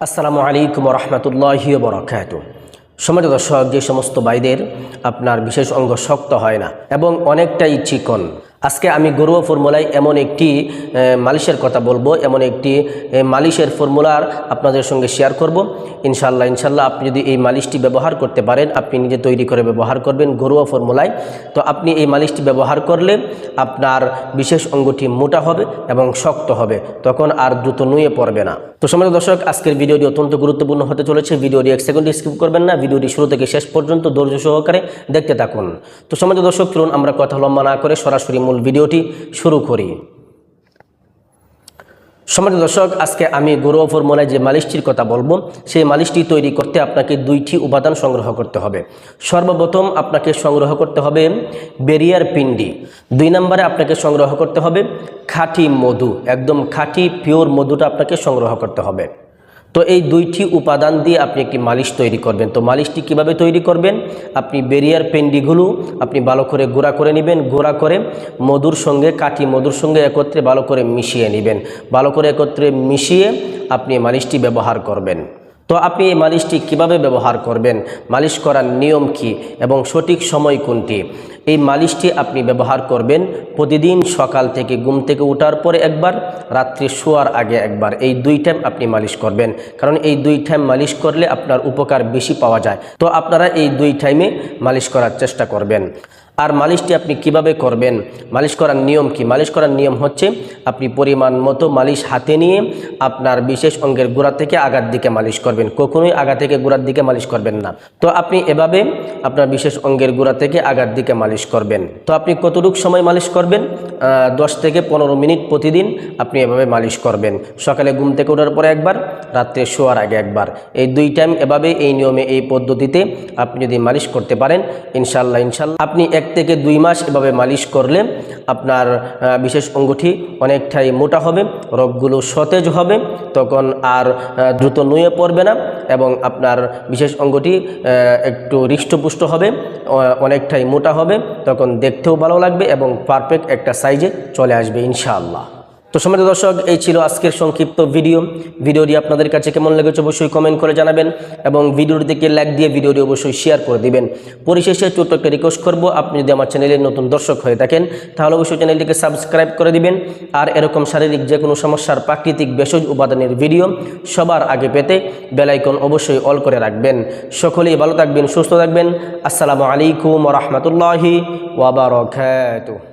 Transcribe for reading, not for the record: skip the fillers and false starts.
আসসালামু আলাইকুম রহমতুল্লাহি ওয়া বারাকাতুহু। সম্মানিত দর্শক, যে সমস্ত ভাইদের আপনার বিশেষ অঙ্গ শক্ত হয় না এবং অনেকটাই চিকন, আজকে আমি ঘরোয়া ফর্মুলায় এমন একটি মালিশের কথা বলবো, এমন একটি মালিশের ফর্মুলার আপনাদের সঙ্গে শেয়ার করব। ইনশাল্লাহ আপনি যদি এই মালিশটি ব্যবহার করতে পারেন, আপনি নিজে তৈরি করে ব্যবহার করবেন ঘরোয়া ফর্মুলায়, তো আপনি এই মালিশটি ব্যবহার করলে আপনার বিশেষ অঙ্গটি মোটা হবে এবং শক্ত হবে, তখন আর দ্রুত নুয়ে পড়বে না। তো সম্মানিত দর্শক, আজকের ভিডিওটি অত্যন্ত গুরুত্বপূর্ণ হতে চলেছে। ভিডিওটি 1 সেকেন্ড স্কিপ করবেন না, ভিডিওটি শুরু থেকে শেষ পর্যন্ত ধৈর্য সহকারে দেখতে থাকুন। তো সম্মানিত দর্শক, চলুন আমরা কথা লম্বা না করে সরাসরি মূল ভিডিওটি শুরু করি। সম্মানিত দর্শক, আজকে আমি ঘরোয়া ফর্মুলায় যে মালিশটির কথা বলবো, সেই মালিশটি তৈরি করতে আপনাকে 2টি উপাদান সংগ্রহ করতে হবে। সর্বপ্রথম আপনাকে সংগ্রহ করতে হবে বেরিয়ার পিন্ডি। 2 নম্বরে আপনাকে সংগ্রহ করতে হবে খাঁটি মধু, একদম খাঁটি পিওর মধুটা আপনাকে সংগ্রহ করতে হবে। তো এই 2টি উপাদান দিয়ে আপনি একটি মালিশ তৈরি করবেন। তো মালিশটি কিভাবে তৈরি করবেন, আপনি বেরিয়ার পেন্ডিগুলো আপনি ভালো করে গুঁড়া করে নেবেন, গুঁড়া করে মধুর সঙ্গে, কাঠি মধুর সঙ্গে একত্রে ভালো করে মিশিয়ে নেবেন। ভালো করে একত্রে মিশিয়ে আপনি মালিশটি ব্যবহার করবেন। তো আপনি এই মালিশটি কিভাবে ব্যবহার করবেন, মালিশ করার নিয়ম কি এবং সঠিক সময় কোনটি, এই মালিশটি আপনি ব্যবহার করবেন প্রতিদিন সকাল থেকে ঘুম থেকে ওঠার পরে একবার, রাত্রে শোয়ার আগে একবার। এই 2 টাইম আপনি মালিশ করবেন, কারণ এই 2 টাইম মালিশ করলে আপনার উপকার বেশি পাওয়া যায়। তো আপনারা এই 2 টাইমে মালিশ করার চেষ্টা করবেন। আর মালিশটি আপনি কিভাবে করবেন, মালিশ করার নিয়ম কি, মালিশ করার নিয়ম হচ্ছে আপনি পরিমাণ মতো মালিশ হাতে নিয়ে আপনার বিশেষ অঙ্গের গোড়া থেকে আগার দিকে মালিশ করবেন, কখনোই আগা থেকে গোড়ার দিকে মালিশ করবেন না। তো আপনি এভাবে আপনার বিশেষ অঙ্গের গোড়া থেকে আগার দিকে মালিশ করবেন। তো আপনি কতটুকু সময় মালিশ করবেন, 10 থেকে 15 মিনিট প্রতিদিন আপনি এভাবে মালিশ করবেন। সকালে ঘুম থেকে ওঠার পরে একবার, রাত্রে শোয়ার আগে একবার। এই 2 টাইম এভাবে, এই নিয়মে, এই পদ্ধতিতে আপনি যদি মালিশ করতে পারেন, ইনশাল্লাহ আপনি 1 থেকে 2 মাস এভাবে মালিশ করলে আপনার বিশেষ অঙ্গটি অনেকটাই মোটা হবে, রোগগুলো সতেজ হবে, তখন আর দ্রুত নুয়ে পড়বে না এবং আপনার বিশেষ অঙ্গটি একটু হৃষ্টপুষ্ট হবে, অনেকটাই মোটা হবে, তখন দেখতেও ভালো লাগবে এবং পারফেক্ট একটা সাইজে চলে আসবে ইনশাআল্লাহ। তো সম্মানিত দর্শক, এই ছিল আজকের সংক্ষিপ্ত ভিডিওটি আপনাদের কাছে কেমন লেগেছে অবশ্যই কমেন্ট করে জানাবেন এবং ভিডিওটিকে লাইক দিয়ে ভিডিওটি অবশ্যই শেয়ার করে দিবেন। পরিশেষে ছোট্ট একটা রিকোয়েস্ট করব, আপনি যদি আমার চ্যানেলের নতুন দর্শক হয়ে থাকেন তাহলে অবশ্যই চ্যানেলটিকে সাবস্ক্রাইব করে দিবেন। আর এরকম শারীরিক যে কোনো সমস্যার প্রাকৃতিক ভেষজ উপাদানের ভিডিও সবার আগে পেতে বেল আইকন অবশ্যই অল করে রাখবেন। সকলেই ভালো থাকবেন, সুস্থ থাকবেন। আসসালামু আলাইকুম ওয়া রাহমাতুল্লাহি ওয়া বারাকাতুহু।